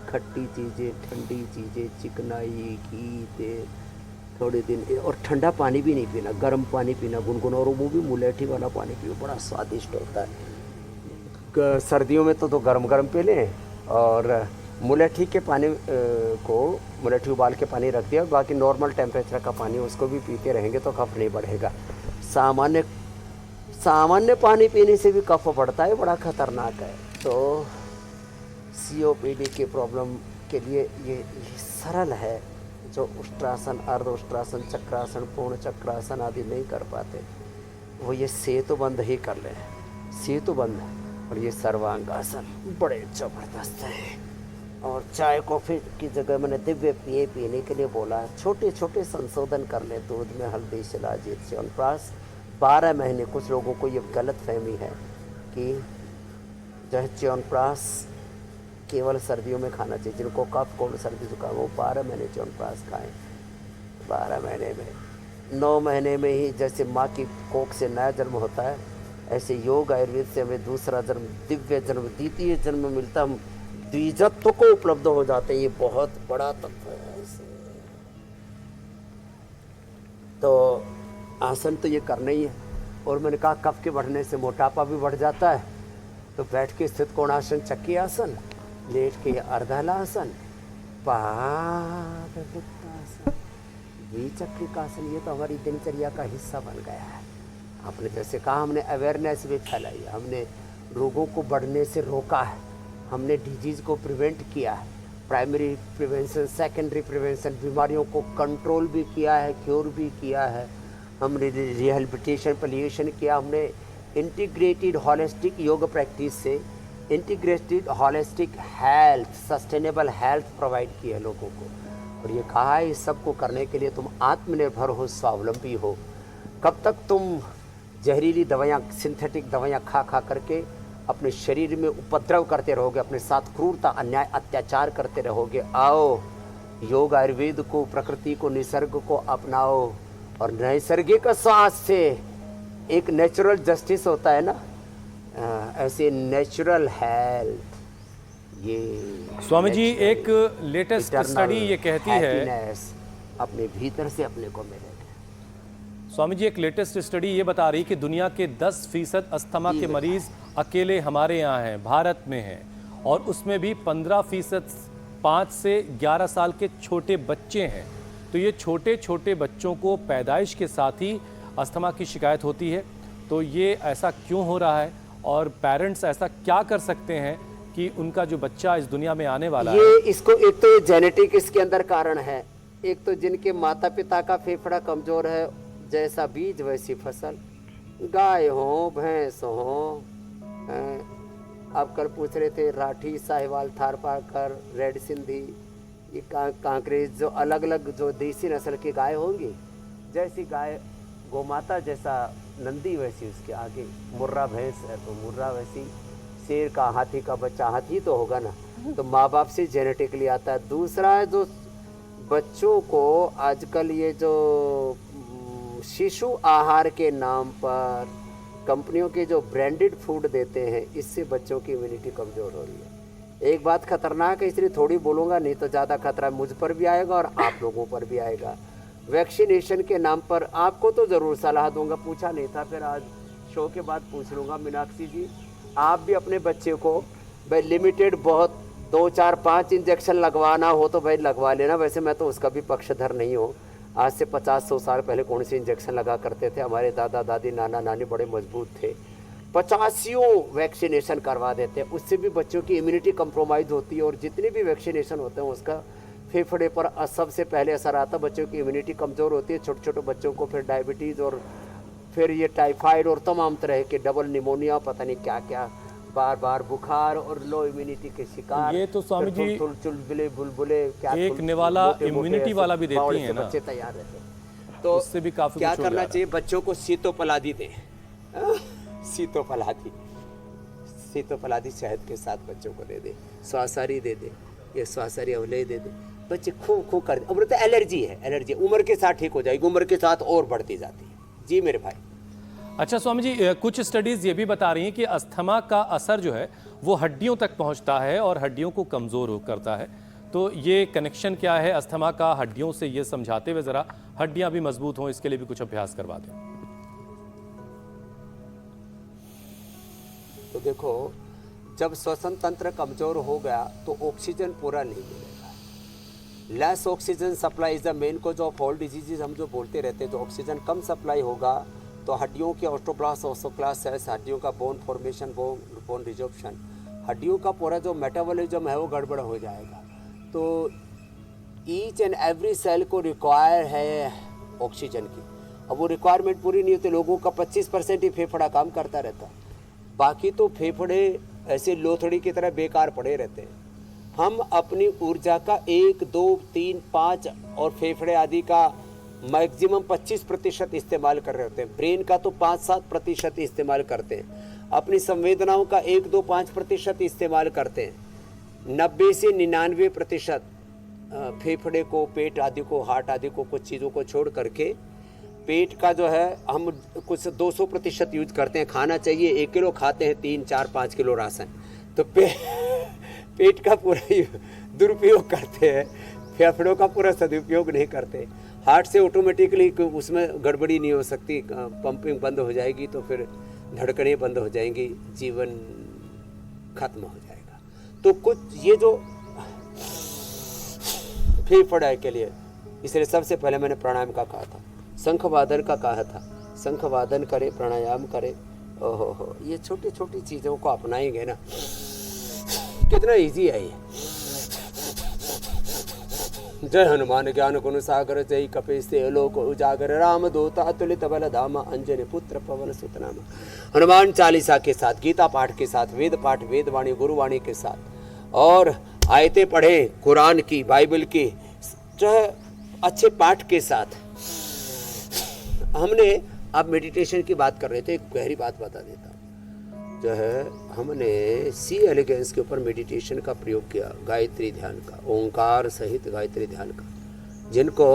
खट्टी चीज़ें, ठंडी चीज़ें, चिकनाई, घी, तेल, थोड़े दिन, और ठंडा पानी भी नहीं पीना, गर्म पानी पीना गुनगुना, और वो भी मुलेठी वाला पानी पियो, बड़ा स्वादिष्ट होता है। सर्दियों में तो गर्म गर्म पी लें, और मुलेठी के पानी को मुलेठी उबाल के पानी रख दिया, बाकी नॉर्मल टेम्परेचर का पानी उसको भी पीते रहेंगे तो कफ नहीं बढ़ेगा। सामान्य पानी पीने से भी कफ बढ़ता है, बड़ा खतरनाक है। तो COPD के प्रॉब्लम के लिए ये सरल है, जो उष्ट्रासन, अर्ध उष्ट्रासन, चक्रासन, पूर्ण चक्रासन आदि नहीं कर पाते, वो ये सेतुबंध ही कर लें। सेतुबंध और ये सर्वांगासन बड़े ज़बरदस्त हैं। और चाय कॉफ़ी की जगह मैंने दिव्य पेय पीने के लिए बोला। छोटे छोटे संशोधन कर लें, दूध में हल्दी, शिलाजीत, च्यवनप्राश 12 महीने। कुछ लोगों को ये गलत फहमी है कि जो है च्यवनप्राश केवल सर्दियों में खाना चाहिए। जिनको कफ, कोल्ड, सर्दी, जुकाम, वो 12 महीने च्यवनप्राश खाएँ। 12 महीने में 9 महीने में ही जैसे माँ की कोख से नया जन्म होता है, ऐसे योग आयुर्वेद से हमें दूसरा जन्म, दिव्य जन्म, द्वितीय जन्म मिलता, हम द्विजत्व को उपलब्ध हो जाते हैं। ये बहुत बड़ा तत्व है। तो आसन तो ये करना ही है। और मैंने कहा कफ के बढ़ने से मोटापा भी बढ़ जाता है, तो बैठ के स्थित कोणासन, चक्की आसन, लेट के अर्धहलासन, पादवित्तासन, द्विचक्रिकासन, ये तो हमारी दिनचर्या का हिस्सा बन गया है। आपने जैसे कहा, हमने अवेयरनेस भी फैलाई है, हमने रोगों को बढ़ने से रोका है, हमने डिजीज़ को प्रिवेंट किया है, प्राइमरी प्रिवेंशन, सेकेंडरी प्रिवेंशन, बीमारियों को कंट्रोल भी किया है, क्योर भी किया है, हमने रिहेबिलिटेशन, पलिएशन किया, हमने इंटीग्रेटेड हॉलिस्टिक योग प्रैक्टिस से integrated holistic health, sustainable health provide की है लोगों को। और ये कहा है, इस सब को करने के लिए तुम आत्मनिर्भर हो, स्वावलंबी हो। कब तक तुम जहरीली दवाइयाँ, सिंथेटिक दवाइयाँ खा खा करके अपने शरीर में उपद्रव करते रहोगे, अपने साथ क्रूरता, अन्याय, अत्याचार करते रहोगे? आओ, योग आयुर्वेद को, प्रकृति को, निसर्ग को अपनाओ, और नैसर्गिक स्वास्थ्य से एक नेचुरल जस्टिस होता है ना, ऐसे नेचुरल हेल्थ। ये स्वामी जी, एक लेटेस्ट स्टडी ये कहती है, अपने भीतर से अपने को मिलेगा। स्वामी जी, एक लेटेस्ट स्टडी ये बता रही कि दुनिया के 10% अस्थमा के मरीज अकेले हमारे यहाँ हैं, भारत में हैं, और उसमें भी 15% 5 से 11 साल के छोटे बच्चे हैं। तो ये छोटे छोटे बच्चों को पैदाइश के साथ ही अस्थमा की शिकायत होती है। तो ये ऐसा क्यों हो रहा है, और पेरेंट्स ऐसा क्या कर सकते हैं कि उनका जो बच्चा इस दुनिया में आने वाला ये इसको, एक तो ये जेनेटिक इसके अंदर कारण है, एक तो जिनके माता पिता का फेफड़ा कमजोर है, जैसा बीज वैसी फसल, गाय हो, भैंस हो। आप कल पूछ रहे थे राठी, साहिवाल, थारपारकर, रेड सिंधी, ये कांकरेज, जो अलग अलग जो देसी नस्ल की गाय होंगी, जैसी गाय गोमाता जैसा नंदी वैसी उसके आगे, मुर्रा भैंस है तो मुर्रा वैसी, शेर का, हाथी का बच्चा हाथी तो होगा ना। तो माँ बाप से जेनेटिकली आता है। दूसरा है जो बच्चों को आजकल ये जो शिशु आहार के नाम पर कंपनियों के जो ब्रांडेड फूड देते हैं, इससे बच्चों की इम्यूनिटी कमज़ोर हो रही है। एक बात खतरनाक है, इसलिए थोड़ी बोलूँगा, नहीं तो ज़्यादा खतरा मुझ पर भी आएगा और आप लोगों पर भी आएगा। वैक्सीनेशन के नाम पर आपको तो ज़रूर सलाह दूंगा, पूछा नहीं था, फिर आज शो के बाद पूछ लूँगा। मीनाक्षी जी, आप भी अपने बच्चे को भाई लिमिटेड, बहुत 2, 4, 5 इंजेक्शन लगवाना हो तो भाई लगवा लेना। वैसे मैं तो उसका भी पक्षधर नहीं हूँ। आज से 50-100 साल पहले कौन से इंजेक्शन लगा करते थे? हमारे दादा दादी, नाना नानी बड़े मजबूत थे। 85 वैक्सीनेशन करवा देते हैं। उससे भी बच्चों की इम्यूनिटी कंप्रोमाइज होती है, और जितने भी वैक्सीनेशन होते हैं उसका फेफड़े पर सबसे पहले असर आता है। बच्चों की इम्यूनिटी कमज़ोर होती है, छोटे छोटे बच्चों को फिर डायबिटीज़ और फिर ये टाइफाइड और तमाम तरह के डबल निमोनिया, पता नहीं क्या क्या, बार बार बुखार और लो इम्यूनिटी के शिकार। ये तो स्वामी जी चुलबुले बुलबुले क्या एक निवाला इम्यूनिटी वाला भी देती हैं ना, बच्चे तैयार रहते हैं। तो उससे भी काफी क्या कुछ हो जा करना रहा है। चाहिए, बच्चों को सीतोपलादी दें। सीतोपलादी, सीतोपलादी शहद के साथ बच्चों को दे दे, स्वासारी दे दे, ये स्वासारी अवले दे दे, बच्चे खूब कर दे। अब तो एलर्जी है, एलर्जी उम्र के साथ ठीक हो जाएगी, उम्र के साथ और बढ़ती जाती है। जी मेरे भाई। अच्छा स्वामी जी, कुछ स्टडीज ये भी बता रही हैं कि अस्थमा का असर जो है वो हड्डियों तक पहुंचता है और हड्डियों को कमजोर करता है। तो ये कनेक्शन क्या है अस्थमा का हड्डियों से, ये समझाते हुए जरा हड्डियां भी मजबूत हों इसके लिए भी कुछ अभ्यास करवा दें। तो देखो, जब श्वसन तंत्र कमजोर हो गया तो ऑक्सीजन पूरा नहीं मिलेगा। Less oxygen supply is the main cause of all diseases. हम जो बोलते रहते हैं, तो ऑक्सीजन कम सप्लाई होगा तो हड्डियों के ऑस्टोब्लास्ट ऑस्टोक्लास्ट सेल्स, हड्डियों का बोन फॉर्मेशन, बोन रिजॉर्प्शन, हड्डियों का पूरा जो मेटाबॉलिज्म है वो गड़बड़ हो जाएगा। तो ईच एंड एवरी सेल को रिक्वायर है ऑक्सीजन की। अब वो रिक्वायरमेंट पूरी नहीं होती, लोगों का 25% ही फेफड़ा काम करता रहता, बाकी तो फेफड़े ऐसे लोथड़ी की तरह बेकार पड़े रहते हैं। हम अपनी ऊर्जा का 1, 2, 3, 5 और फेफड़े आदि का मैक्सिमम 25% इस्तेमाल कर रहे होते हैं। ब्रेन का तो 5-7% इस्तेमाल करते हैं। अपनी संवेदनाओं का 1, 2, 5% इस्तेमाल करते हैं। 90 से 99% फेफड़े को, पेट आदि को, हार्ट आदि को, कुछ चीज़ों को छोड़ करके पेट का जो है हम कुछ 200% यूज करते हैं। खाना चाहिए 1 किलो, खाते हैं 3, 4, 5 किलो राशन। तो पेट का पूरा ही दुरुपयोग करते हैं, फेफड़ों का पूरा सदुपयोग नहीं करते। हार्ट से ऑटोमेटिकली उसमें गड़बड़ी नहीं हो सकती, पंपिंग बंद हो जाएगी तो फिर धड़कनें बंद हो जाएंगी, जीवन खत्म हो जाएगा। तो कुछ ये जो फेफड़े के लिए, इसलिए सबसे पहले मैंने प्राणायाम का कहा था, शंखवादन का कहा था। शंखवादन करे, प्राणायाम करे। ओहो हो, ये छोटी छोटी चीज़ों को अपनाएंगे ना, कितना इजी है ये। जय हनुमान ज्ञान गुण सागर, जय कपीस लोक उजागर, राम दूत अतुलित बल धामा, अंजनी पुत्र पवन सुत नामा। हनुमान चालीसा के साथ, गीता पाठ के साथ, वेद पाठ, वेदवाणी, गुरुवाणी के साथ, और आयतें पढ़े कुरान की, बाइबल की, जो है अच्छे पाठ के साथ। हमने, आप मेडिटेशन की बात कर रहे थे, एक गहरी बात बता देता हूँ। जो है हमने सी एलिगेंस के ऊपर मेडिटेशन का प्रयोग किया, गायत्री ध्यान का, ओंकार सहित गायत्री ध्यान का। जिनको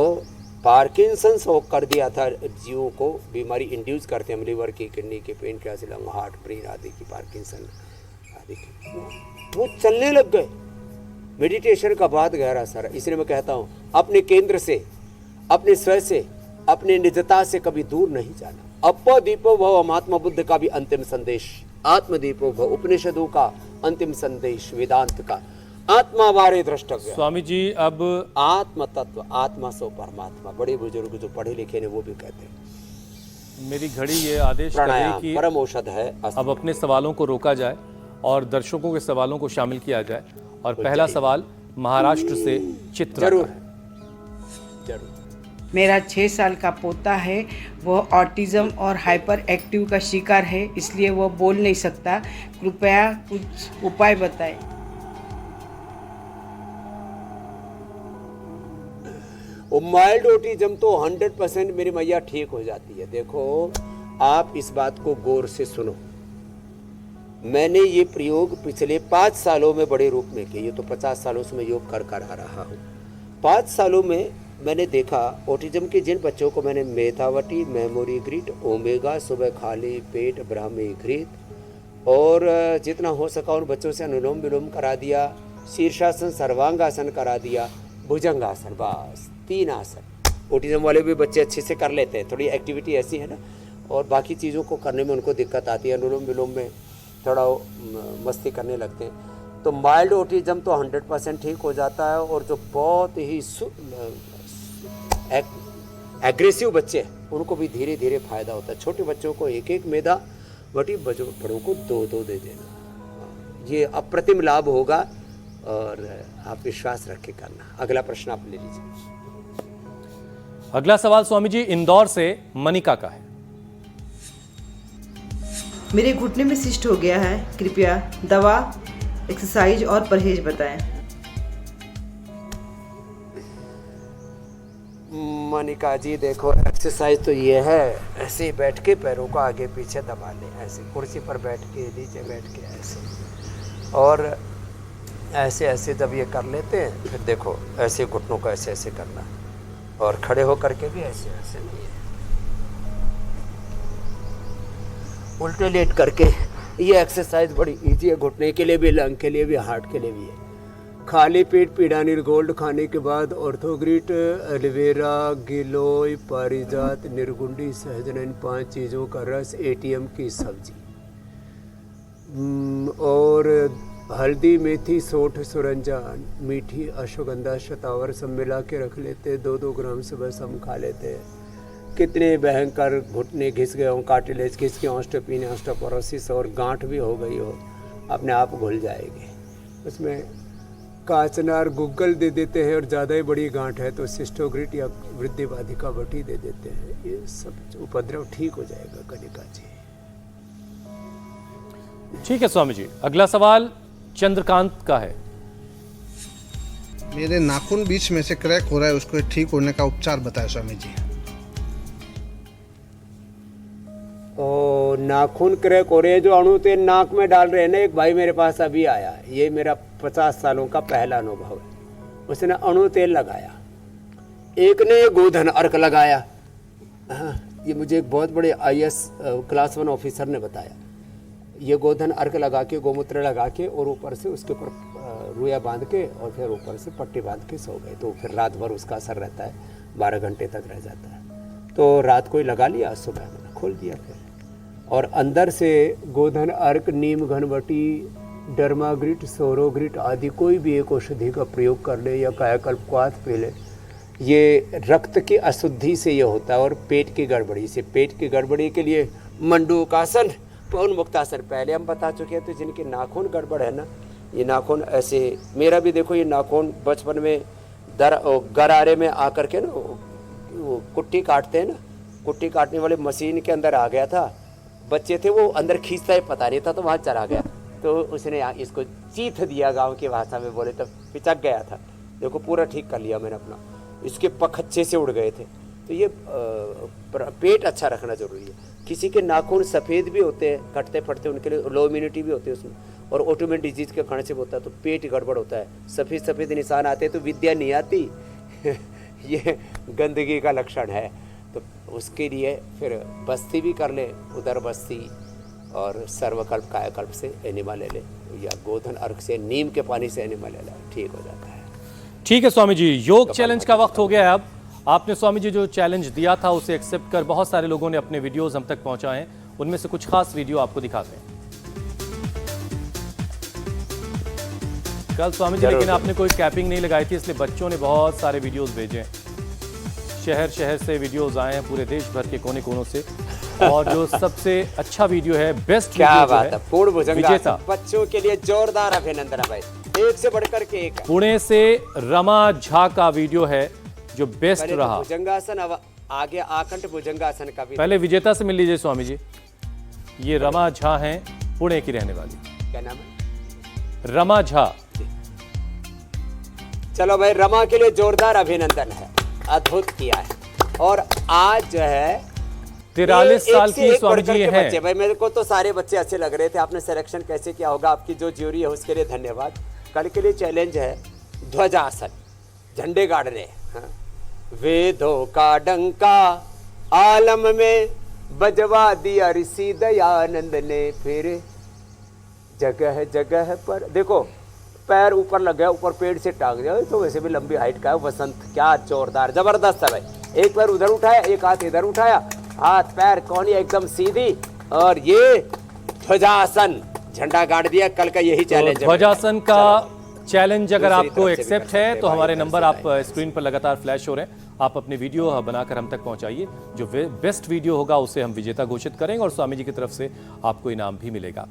पार्किंसंस कर दिया था, जीवों को बीमारी इंड्यूस करते हैं, लीवर की, किडनी की, पेनक्रियास, लंग, हार्ट, ब्रेन आदि की, पार्किंसन आदि की, वो चलने लग गए। मेडिटेशन का बहुत गहरा असर है। इसलिए मैं कहता हूँ, अपने केंद्र से, अपने स्वयं से, अपने निजता से कभी दूर नहीं जाना। अपदीपो भव महात्मा बुद्ध का भी अंतिम संदेश, आत्मदीपो भव उपनिषदों का अंतिम संदेश, वेदांत का, आत्मा वारे द्रष्टव्य। स्वामी जी, अब आत्म तत्व, आत्मा सो परमात्मा, बड़े बुजुर्ग जो पढ़े लिखे ने वो भी कहते हैं। मेरी घड़ी ये आदेश कर रही प्राणायाम कि परम औषध है। अब अपने सवालों को रोका जाए और दर्शकों के सवालों को शामिल किया जाए। और पहला सवाल महाराष्ट्र से चित्रा जरूर का है। जरूर। मेरा 6 साल का पोता है, वह ऑटिज्म और हाइपर एक्टिव का शिकार है, इसलिए वह बोल नहीं सकता। कृपया कुछ उपाय बताएं। माइल्ड ऑटिज्म तो 100% मेरी मैया ठीक हो जाती है। देखो, आप इस बात को गौर से सुनो। मैंने ये प्रयोग पिछले 5 सालों में बड़े रूप में किया। ये तो 50 सालों से मैं योग कर आ रहा हूँ। 5 सालों में मैंने देखा ऑटिज्म के जिन बच्चों को मैंने मेधावटी, मेमोरी ग्रिड, ओमेगा, सुबह खाली पेट, ब्राह्मी घृत, और जितना हो सका उन बच्चों से अनुलोम विलोम करा दिया, शीर्षासन, सर्वांगासन करा दिया, भुजंगासन, बस 3 आसन। ऑटिज्म वाले भी बच्चे अच्छे से कर लेते हैं, थोड़ी एक्टिविटी ऐसी है ना, और बाकी चीज़ों को करने में उनको दिक्कत आती है, अनुलोम विलोम में थोड़ा मस्ती करने लगते हैं। तो माइल्ड ऑटिज्म तो 100% ठीक हो जाता है। और जो बहुत ही एग्रेसिव बच्चे हैं उनको भी धीरे धीरे फायदा होता है। छोटे बच्चों को 1-1 मेधा बेटी बड़ों को 2-2 दे देना। ये अप्रतिम लाभ होगा और आप विश्वास रख के करना। अगला प्रश्न आप ले लीजिए। अगला सवाल स्वामी जी इंदौर से मनिका का है। मेरे घुटने में सिस्ट हो गया है, कृपया दवा, एक्सरसाइज और परहेज बताएं। मनिका जी देखो, एक्सरसाइज तो ये है, ऐसे ही बैठ के पैरों को आगे पीछे दबा लें, ऐसे कुर्सी पर बैठ के, नीचे बैठ के ऐसे, और ऐसे ऐसे जब ये कर लेते हैं फिर देखो ऐसे घुटनों को ऐसे ऐसे करना, और खड़े होकर के भी ऐसे ऐसे नहीं है, उल्टे लेट करके। ये एक्सरसाइज बड़ी इजी है, घुटने के लिए भी, लंग के लिए भी, हार्ट के लिए भी है। खाली पेट पीड़ानील गोल्ड खाने के बाद ऑर्थोग्रिट, एलोवेरा, गिलोय, पारिजात, निर्गुंडी, सहजन, इन 5 चीज़ों का रस, ATM की सब्जी और हल्दी, मेथी, सौंठ, सुरंजान, मीठी, अश्वगंधा, शतावर सब मिला के रख लेते, 2-2 ग्राम से बस हम खा लेते हैं। कितने भयंकर घुटने घिस गए हों, कार्टिलेज घिस गए, ऑस्टियोपेनिया, ऑस्टियोपोरोसिस और गांठ भी हो गई हो, अपने आप घुल जाएगी। उसमें काचनार गुग्गल दे देते हैं, और ज़्यादा ही बड़ी गांठ है तो सिस्टोग्रिट या वृद्धि बाधिका बटी दे देते हैं। ये सब उपद्रव ठीक हो जाएगा कनिका जी। ठीक है स्वामी जी। अगला सवाल चंद्रकांत का है। मेरे नाखून बीच में से क्रैक हो रहा है, उसको ठीक होने का उपचार बताएं स्वामी जी। ओ नाखून क्रैक हो रहे हैं, जो अणु तेल नाक में डाल रहे हैं ना, एक भाई मेरे पास अभी आया, ये मेरा 50 सालों का पहला अनुभव है। उसने अणु तेल लगाया, एक ने गोधन अर्क लगाया। हाँ, ये मुझे एक बहुत बड़े IAS क्लास 1 ऑफिसर ने बताया। ये गोधन अर्क लगा के, गोमूत्र लगा के, और ऊपर से उसके ऊपर रुया बांध के, और फिर ऊपर से पट्टी बांध के सो गए। तो फिर रात भर उसका असर रहता है, 12 घंटे तक रह जाता है। तो रात को ही लगा लिया, सुबह मैंने खोल दिया फिर, और अंदर से गोधन अर्क, नीम घनवटी, डर्माग्रिट, सोरोग्रिट आदि कोई भी एक औषधि का प्रयोग कर ले, या कायाकल्प क्वाथ पी ले। ये रक्त की अशुद्धि से ये होता है, और पेट की गड़बड़ी से। पेट की गड़बड़ी के लिए मंडूकासन, पवन मुक्तासन पहले हम बता चुके हैं। तो जिनके नाखून गड़बड़ है ना, ये नाखून ऐसे, मेरा भी देखो ये नाखून बचपन में गरारे में आकर के ना वो कुट्टी काटते हैं ना, कुट्टी काटने वाले मशीन के अंदर आ गया था। बच्चे थे, वो अंदर खींचता है पता नहीं था, तो वहाँ चला गया। तो उसने इसको चीथ दिया, गांव की भाषा में बोले तो पिचक गया था। देखो पूरा ठीक कर लिया मैंने अपना, इसके पख अच्छे से उड़ गए थे। तो ये पेट अच्छा रखना जरूरी है। किसी के नाखून सफ़ेद भी होते हैं, कटते फटते, उनके लिए लो इम्यूनिटी भी होती है उसमें, और ऑटोमेन डिजीज के कारण से होता है, तो पेट गड़बड़ होता है। सफ़ेद सफ़ेद निशान आते हैं तो विद्या नहीं आती ये गंदगी का लक्षण है। तो उसके लिए फिर बस्ती भी कर ले, उदर बस्ती, और सर्वकल्प कायाकल्प से एनिमा ले ले, या गोधन अर्क से, नीम के पानी से एनिमा ले ले, ठीक हो जाता है। ठीक है स्वामी जी, योग चैलेंज का वक्त हो गया है। अब आपने स्वामी जी जो चैलेंज दिया था उसे एक्सेप्ट कर बहुत सारे लोगों ने अपने वीडियोस हम तक पहुंचाए हैं। उनमें से कुछ खास वीडियो आपको दिखाते हैं। कल स्वामी जी लेकिन आपने कोई कैपिंग नहीं लगाई थी, इसलिए बच्चों ने बहुत सारे वीडियोस भेजे। शहर शहर से वीडियोस आए हैं, पूरे देश भर के कोने कोनों से। और जो सबसे अच्छा वीडियो है, बेस्ट क्या वीडियो बात है, पूर्ण विजेता भुजंगासन बच्चों के लिए जोरदार अभिनंदन भाई, एक से बढ़कर के एक। पुणे से रमा झा का वीडियो है जो बेस्ट पहले तो रहा। भुजंगासन, अब आगे आकंठ भुजंगासन का भी। पहले विजेता से मिल लीजिए स्वामी जी। ये रमा झा हैं, पुणे की रहने वाली। क्या नाम है? रमा झा। चलो भाई, रमा के लिए जोरदार अभिनंदन है, अद्भुत किया है। और आज जो है 43 साल की स्वामी जी हैं। बच्चे, भाई मेरे को तो सारे बच्चे अच्छे लग रहे थे। आपने सिलेक्शन कैसे किया होगा, आपकी जो ज्यूरी है उसके लिए धन्यवाद। कल के लिए चैलेंज है ध्वजासन, झंडे गाड़ने। हाँ। वेदों का डंका आलम में बजवा दिया ऋषि दयानंद ने, फिर जगह जगह पर देखो पैर ऊपर लग गया, ऊपर पेड़ से टांग जाओ, तो वैसे भी लंबी हाइट का है वसंत। क्या जोरदार, जबरदस्त है भाई। एक पैर उधर उठाया, एक हाथ इधर उठाया, हाथ पैर कोहनी एकदम सीधी, और ये ध्वजासन, झंडा गाड़ दिया। कल का यही चैलेंज है। ध्वजासन का चैलेंज अगर दूसरी आपको तरफ से भी एक्सेप्ट कर है सकते तो हैं हमारे भाई, नंबर इधर आप से स्क्रीन पर लगातार फ्लैश हो रहे हैं। आप अपने वीडियो बनाकर हम तक पहुंचाइए। जो बेस्ट वीडियो होगा उसे हम विजेता घोषित करेंगे और स्वामी जी की तरफ से आपको इनाम भी मिलेगा।